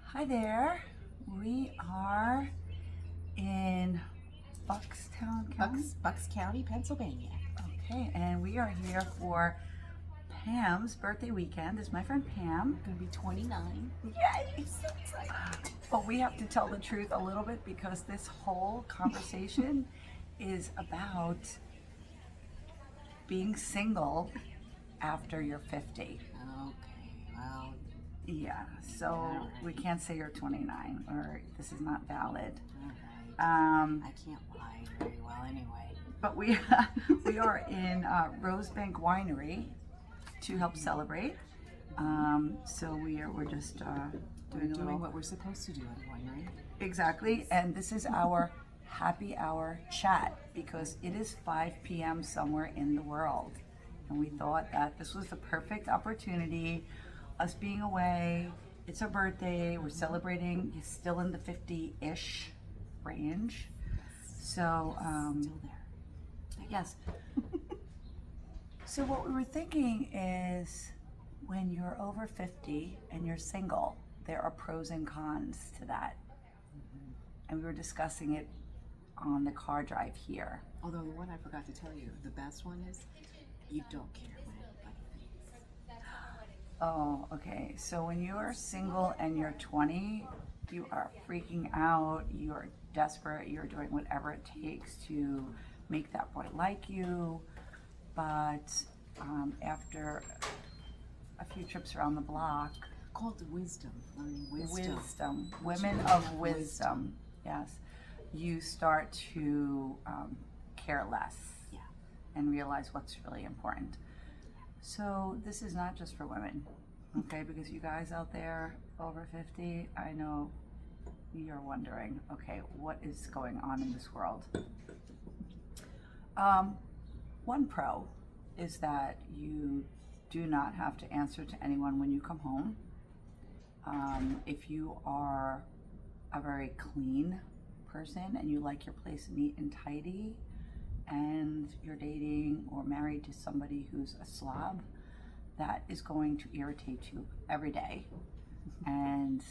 Hi there. We are in Buckstown County. Bucks County, Pennsylvania. Okay, and we are here for Pam's birthday weekend. This is my friend Pam. I'm gonna be 29. Yay! So excited. But we have to tell the truth a little bit because this whole conversation is about being single after you're 50. Okay, well, Yeah, so Alright. we can't say you're 29 or this is not valid. alright. I I can't lie very well anyway. But we we are in Rosebank Winery to help celebrate. So we're just We're doing a doing little what we're supposed to do at a winery. exactly, and this is our happy hour chat because it is 5 p.m. somewhere in the world, and we thought that this was the perfect opportunity. Us being away, it's our birthday. We're celebrating. He's still in the 50-ish range, so. Still there. Yes. So what we were thinking is when you're over 50 and you're single, there are pros and cons to that. And we were discussing it on the car drive here. Although the one I forgot to tell you, the best one is you don't care what anybody thinks. Oh, okay. So when you're single and you're 20, you are freaking out, you're desperate, you're doing whatever it takes to make that boy like you. But after a few trips around the block, Called wisdom, learning wisdom. women of wisdom, yes, you start to care less Yeah. and realize what's really important. So this is not just for women, okay? Because you guys out there over 50, I know you're wondering, okay, what is going on in this world? One pro is that you do not have to answer to anyone when you come home. If you are a very clean person and you like your place neat and tidy, and you're dating or married to somebody who's a slob, that is going to irritate you every day, and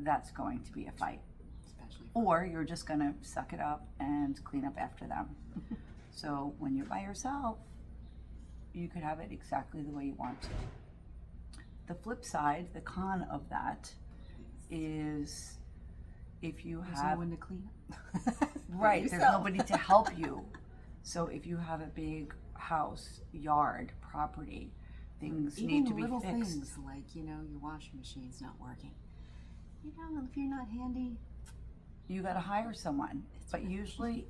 that's going to be a fight. Especially Or you're just gonna suck it up and clean up after them. So when you're by yourself, you could have it exactly the way you want to. The flip side, the con of that, is if you there's no have one to clean up. right, there's Yourself. nobody to help you. So if you have a big house, yard, property, things Even need to be little fixed. things like, your washing machine's not working. If you're not handy, You got to hire someone. But usually,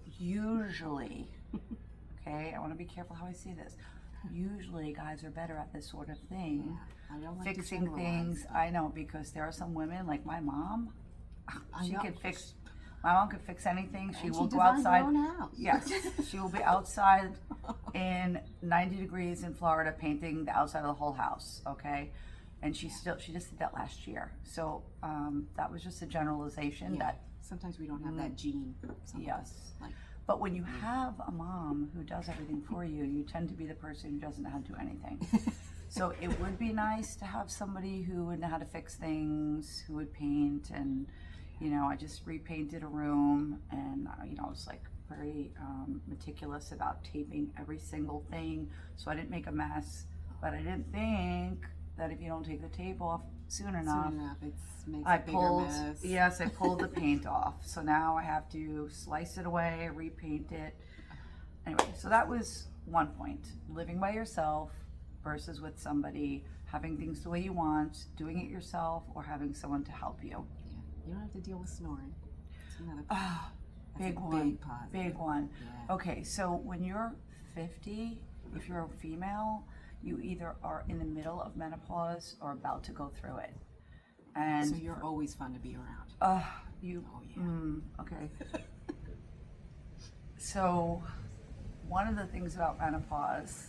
okay, I want to be careful how I say this. Usually, guys are better at this sort of thing. I don't like to Fixing generalize, things. but I know, because there are some women, like my mom, I she know. can fix. My mom could fix anything. She And will go designed outside. her own house. Yes, she will be outside in 90 degrees in Florida painting the outside of the whole house, okay? And she just did that last year. So that was just a generalization Yeah. that, Sometimes we don't have that gene. Some of yes. us, Like, But when you have a mom who does everything for you, you tend to be the person who doesn't know how to do anything. So it would be nice to have somebody who would know how to fix things, who would paint, and I just repainted a room, and I was like very meticulous about taping every single thing, so I didn't make a mess. But I didn't think that if you don't take the tape off soon enough, it makes I a bigger pulled, mess. yes, I pulled the paint off. So now I have to slice it away, repaint it. Anyway, so that was one point. Living by yourself versus with somebody, having things the way you want, doing it yourself, or having someone to help you. Yeah. You don't have to deal with snoring. It's another Ah, that's big a one, big positive. big one. Yeah. Okay, so when you're 50, if you're a female, you either are in the middle of menopause or about to go through it. And So you're always fun to be around. you Oh, yeah. okay. So one of the things about menopause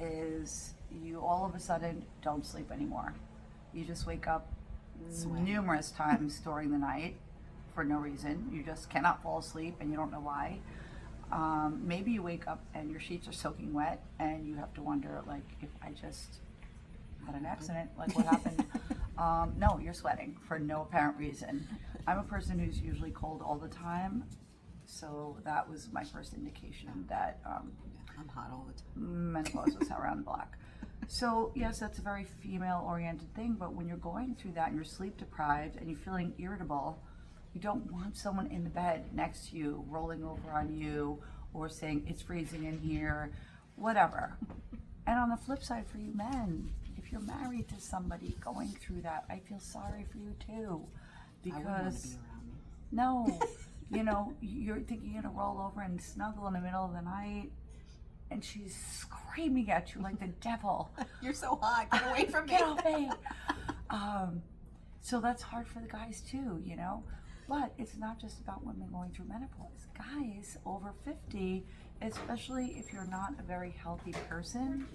is you all of a sudden don't sleep anymore. You just wake up Sweating. numerous times during the night for no reason. You just cannot fall asleep and you don't know why. Maybe you wake up and your sheets are soaking wet and you have to wonder, like, if I just had an accident, like what happened? No, you're sweating for no apparent reason. I'm a person who's usually cold all the time, so that was my first indication that I'm hot all the time. menopause was around the block. So yes, that's a very female-oriented thing, but when you're going through that and you're sleep deprived and you're feeling irritable, you don't want someone in the bed next to you, rolling over on you, or saying it's freezing in here, whatever. And on the flip side for you men, if you're married to somebody going through that, I feel sorry for you too. I wouldn't want to Because be around me. no, you know, you're thinking you're gonna roll over and snuggle in the middle of the night, and she's screaming at you like the devil. You're so hot. Get away from me. Get off me. So that's hard for the guys too, you know. But it's not just about women going through menopause. Guys over 50, especially if you're not a very healthy person,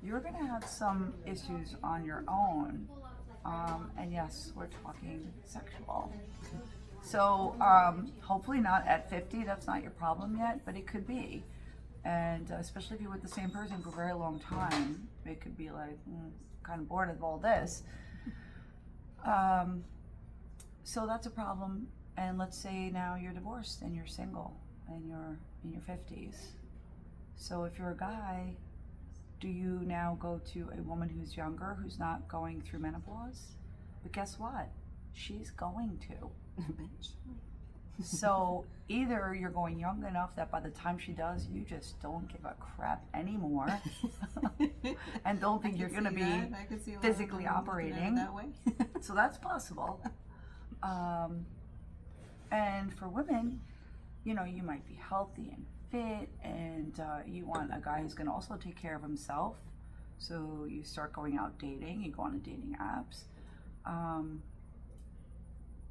you're gonna have some issues on your own. And yes, we're talking sexual. So hopefully not at 50, that's not your problem yet, but it could be. And especially if you're with the same person for a very long time, it could be like, kind of bored of all this. So that's a problem. And let's say now you're divorced and you're single and you're in your 50s. So if you're a guy, do you now go to a woman who's younger, who's not going through menopause? But guess what? She's going to. Eventually. So either you're going young enough that by the time she does, you just don't give a crap anymore and don't think you're going to be physically operating. That way. So that's possible. And for women, you know, you might be healthy and fit, and you want a guy who's going to also take care of himself. So you start going out dating, you go on to dating apps.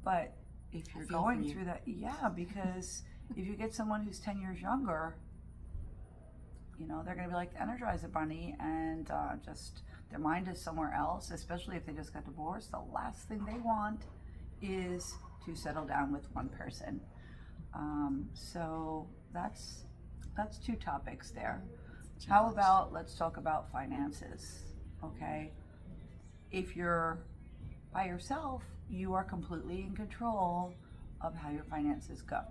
But if you're going through that, yeah, because if you get someone who's 10 years younger, you know, they're going to be like the Energizer Bunny, and just their mind is somewhere else, especially if they just got divorced. The last thing they want is to settle down with one person. So that's two topics there. How about, let's talk about finances, okay? If you're by yourself, you are completely in control of how your finances go.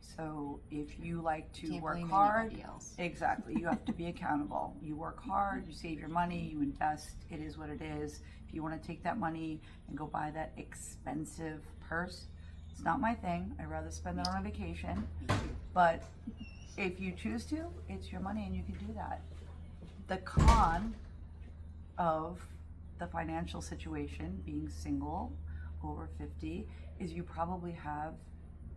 So if you like to Can't work blame hard, anybody else. exactly, you have to be accountable. You work hard, you save your money, you invest, it is what it is. If you want to take that money and go buy that expensive purse, it's not my thing. I'd rather spend it on a vacation. But if you choose to, it's your money and you can do that. The con of the financial situation, being single, over 50, is you probably have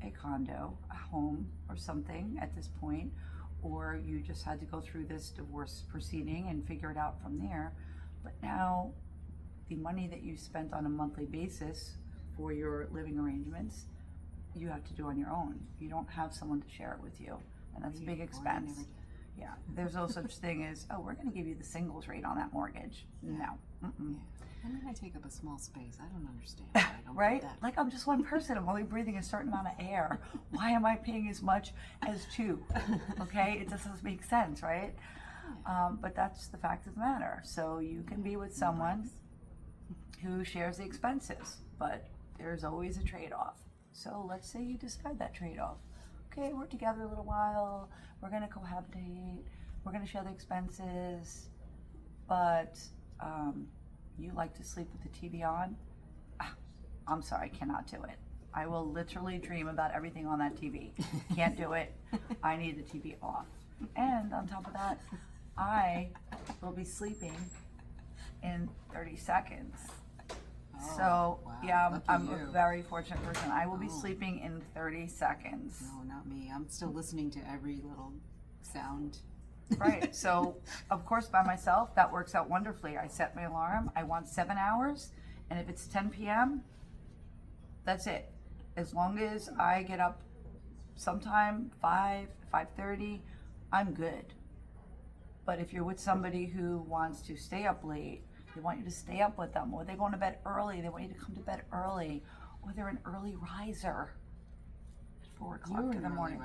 a condo, a home, or something at this point, or you just had to go through this divorce proceeding and figure it out from there. But now, the money that you spent on a monthly basis for your living arrangements, you have to do on your own. You don't have someone to share it with you, and that's a big expense. Yeah, there's no such thing as, oh, we're going to give you the singles rate on that mortgage. No. Mm-mm. And then I take up a small space. I don't understand. I don't Right? get that. Like, I'm just one person. I'm only breathing a certain amount of air. Why am I paying as much as two? Okay? It just doesn't make sense, right? But that's the fact of the matter. So you can be with someone who shares the expenses, but there's always a trade-off. So let's say you decide that trade-off. Okay, we're together a little while. We're going to cohabitate. We're going to share the expenses. But you like to sleep with the TV on? I'm sorry, I cannot do it. I will literally dream about everything on that TV. Can't do it. I need the TV off. And on top of that, I will be sleeping in 30 seconds. So, wow. yeah, Lucky I'm you. a very fortunate person. I will be Oh. sleeping in 30 seconds. No, not me. I'm still listening to every little sound. Right. So, of course, by myself, that works out wonderfully. I set my alarm. I want 7 hours. And if it's 10 p.m., that's it. As long as I get up sometime 5:30, I'm good. But if you're with somebody who wants to stay up late, they want you to stay up with them, or they're going to bed early, they want you to come to bed early, or they're an early riser at 4 o'clock in the morning.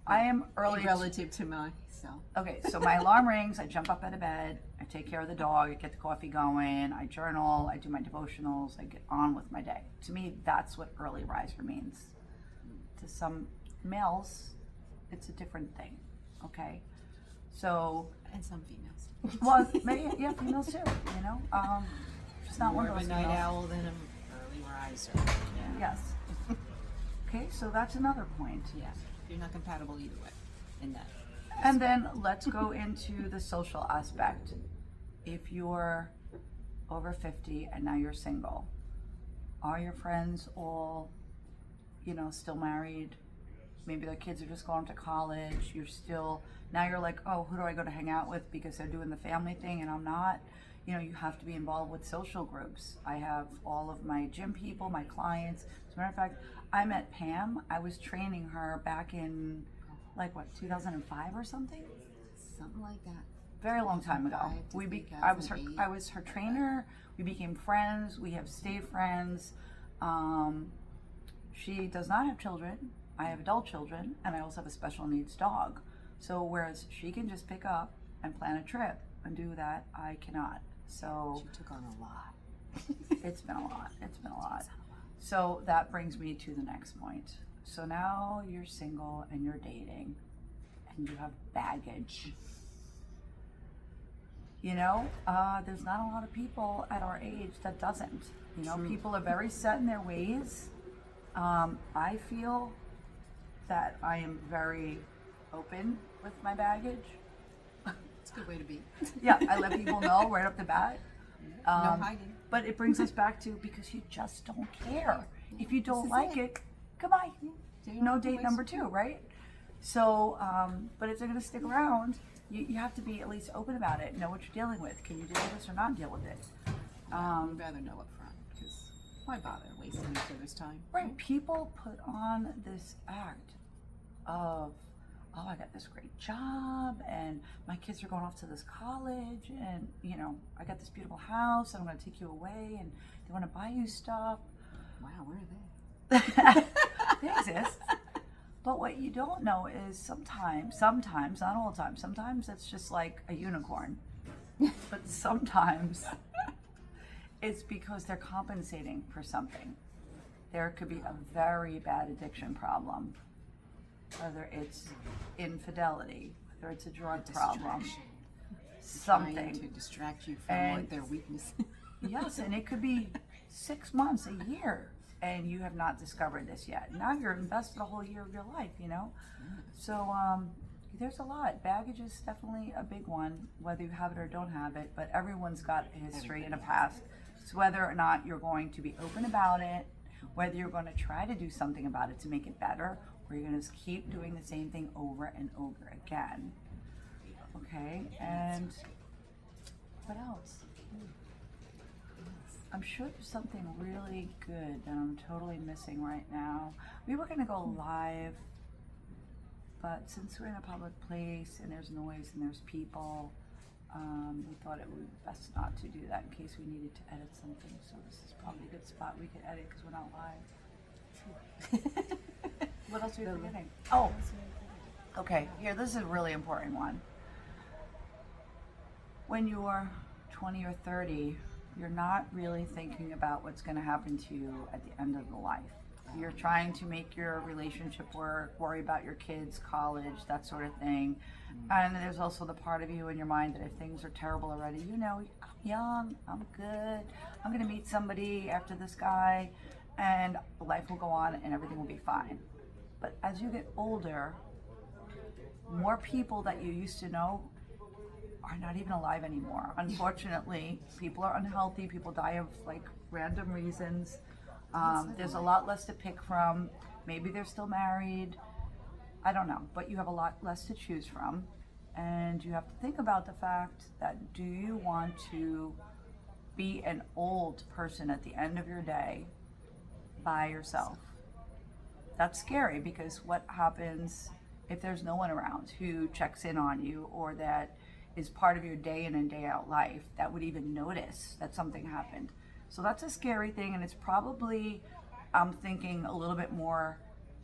I am early. relative to myself. Okay, so my alarm rings, I jump up out of bed, I take care of the dog, I get the coffee going, I journal, I do my devotionals, I get on with my day. To me, that's what early riser means. To some males, it's a different thing, okay? So, And some females. well, maybe, yeah, females too, you know? Just not one More of of those a night females. owl than an early riser. Yeah. Yes. Okay, so that's another point. Yeah. You're not compatible either way in that. And then let's go into the social aspect. If you're over 50 and now you're single, are your friends all, still married? Maybe their kids are just going to college. Now you're like, oh, who do I go to hang out with because they're doing the family thing and I'm not? You have to be involved with social groups. I have all of my gym people, my clients. As a matter of fact, I met Pam. I was training her back in 2005 or something? Something like that. Very long time ago. 2005 to I was 2008. her trainer. We became friends. We have stayed friends. She does not have children. I have adult children, and I also have a special needs dog. So whereas she can just pick up and plan a trip and do that, I cannot. So She took on a lot. it's been a lot. It's been a lot. So that brings me to the next point. So now you're single and you're dating and you have baggage. There's not a lot of people at our age that doesn't. People are very set in their ways. I feel that I am very open with my baggage. It's a good way to be. Yeah, I let people know right off the bat. No hiding. But it brings us back to because you just don't care. If you don't is like it. it, goodbye. Stay No on the date way number school. 2, right? So, but if they're going to stick around, you have to be at least open about it. Know what you're dealing with. Can you deal with this or not deal with it? I'd rather know up front because why bother wasting each other's time? Right. People put on this act of, oh, I got this great job and my kids are going off to this college and, I got this beautiful house and I'm going to take you away and they want to buy you stuff. Wow, where are they? They exist. But what you don't know is sometimes, not all the time, sometimes it's just like a unicorn. But sometimes it's because they're compensating for something. There could be a very bad addiction problem, whether it's infidelity, whether it's a drug problem, Trying something. to distract you from And- what their weakness. Yes, and it could be 6 months, a year, and you have not discovered this yet. Now you're invested a whole year of your life, So there's a lot. Baggage is definitely a big one, whether you have it or don't have it, but everyone's got a history and a past. It's whether or not you're going to be open about it, whether you're going to try to do something about it to make it better, or you're going to keep doing the same thing over and over again. Okay, and what else? I'm sure there's something really good that I'm totally missing right now. We were gonna go live, but since we're in a public place and there's noise and there's people, we thought it would be best not to do that in case we needed to edit something. So this is probably a good spot we could edit because we're not live. What else are we forgetting? Oh, okay, here, this is a really important one. When you're 20 or 30, you're not really thinking about what's going to happen to you at the end of the life. You're trying to make your relationship work, worry about your kids, college, that sort of thing. And there's also the part of you in your mind that if things are terrible already, I'm young, I'm good, I'm going to meet somebody after this guy, and life will go on and everything will be fine. But as you get older, more people that you used to know are not even alive anymore. Unfortunately, people are unhealthy. People die of random reasons. There's a lot less to pick from. Maybe they're still married. I don't know, but you have a lot less to choose from. And you have to think about the fact that do you want to be an old person at the end of your day by yourself? That's scary because what happens if there's no one around who checks in on you or that is part of your day in and day out life that would even notice that something happened? So that's a scary thing, and it's probably, I'm thinking a little bit more,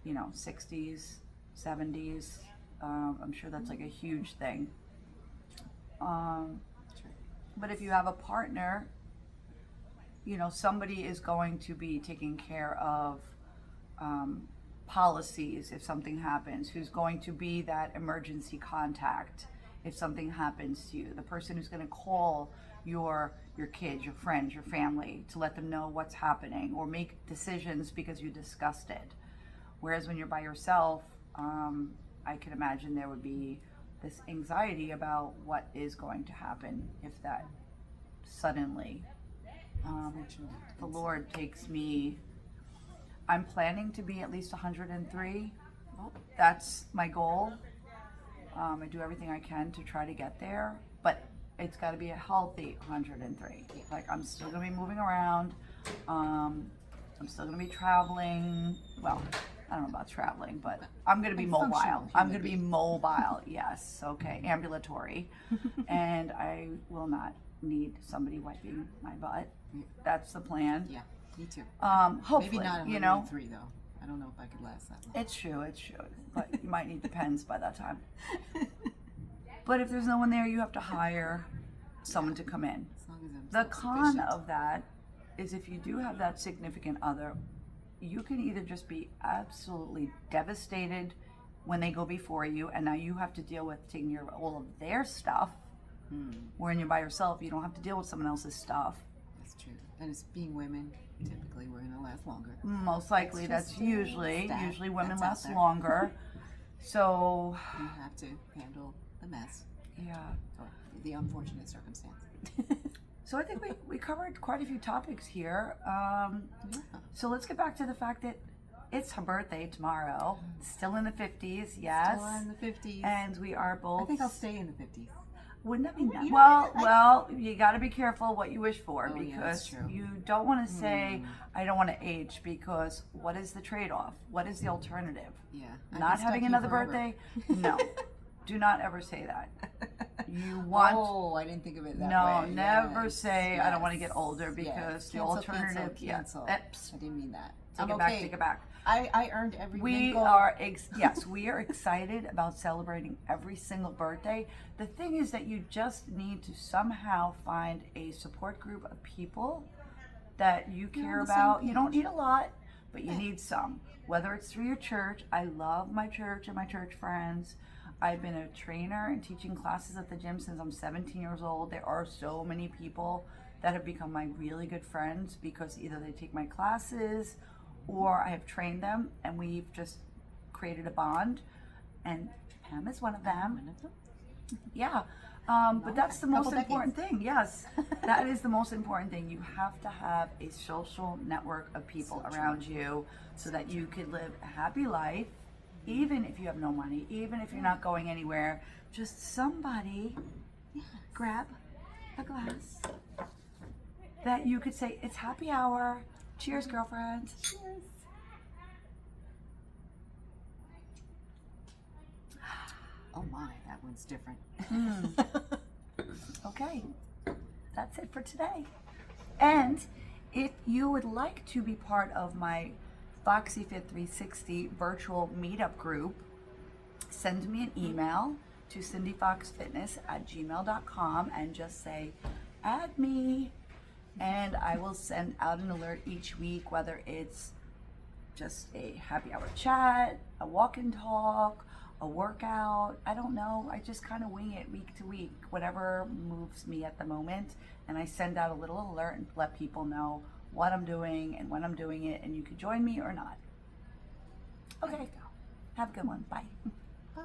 60s, 70s, I'm sure that's like a huge thing. True. But if you have a partner, you know, somebody is going to be taking care of policies if something happens, who's going to be that emergency contact if something happens to you, the person who's going to call your kids, your friends, your family to let them know what's happening or make decisions because you discussed it. Whereas when you're by yourself, I can imagine there would be this anxiety about what is going to happen if that suddenly the Lord takes me. I'm planning to be at least 103. That's my goal. I do everything I can to try to get there, but it's got to be a healthy 103. Like, I'm still going to be moving around. I'm still going to be traveling. Well, I don't know about traveling, but I'm going to be mobile. I'm going to be mobile. Yes. Okay. Ambulatory. And I will not need somebody wiping my butt. That's the plan. Yeah, me too. Hopefully, Maybe not 103 though. I don't know if I could last that long. It's true, but you might need the pens by that time. But if there's no one there, you have to hire someone to come in. As long as I'm The con self-sufficient. of that is if you do have that significant other, you can either just be absolutely devastated when they go before you, and now you have to deal with taking care of all of their stuff. When you're by yourself, you don't have to deal with someone else's stuff. That's true. And it's being women, typically we're gonna last longer. Most likely, It's that's just usually stat women that's out last there. longer. So, You have to handle the mess yeah. or the unfortunate circumstance. So I think we covered quite a few topics here. Yeah. So let's get back to the fact that it's her birthday tomorrow. Still in the 50s, yes. Still in the 50s. And we are both. I think I'll stay in the 50s. Wouldn't that be nice? You know Well, what? well, you got to be careful what you wish for Oh, yeah, that's because true. you don't want to say, I don't want to age, because what is the trade off? What is the alternative? Yeah. I Not can having stuck you another forever. birthday? No. Do not ever say that. You want. Oh, I didn't think of it that No, way. never Yes, say I don't want to get yes, older, yes. because the Cancel, alternative. cancel. Eps, I didn't mean that. take I'm it back. okay. Take it back. I earned every We wrinkle. are yes, we are excited about celebrating every single birthday. The thing is that you just need to somehow find a support group of people that you care on the same about. You don't page. need a lot, but you Yeah. need some. Whether it's through your church, I love my church and my church friends. I've been a trainer and teaching classes at the gym since I'm 17 years old. There are so many people that have become my really good friends because either they take my classes or I have trained them, and we've just created a bond. And Pam is one of them. One of them? Yeah. But that's the Couple most important thing. Yes. That is the most important thing. You have to have a social network of people So around you so that you can live a happy life, even if you have no money, even if you're not going anywhere. Just somebody grab a glass that you could say, it's happy hour. Cheers, girlfriend. Cheers. Oh my, that one's different. Okay, that's it for today. And if you would like to be part of my Foxy Fit 360 virtual meetup group, send me an email to cindyfoxfitness@gmail.com and just say, add me, and I will send out an alert each week, whether it's just a happy hour chat, a walk and talk, a workout. I don't know. I just kind of wing it week to week, whatever moves me at the moment. And I send out a little alert and let people know what I'm doing and when I'm doing it, and you can join me or not. Okay. Have a good one. Bye. Bye.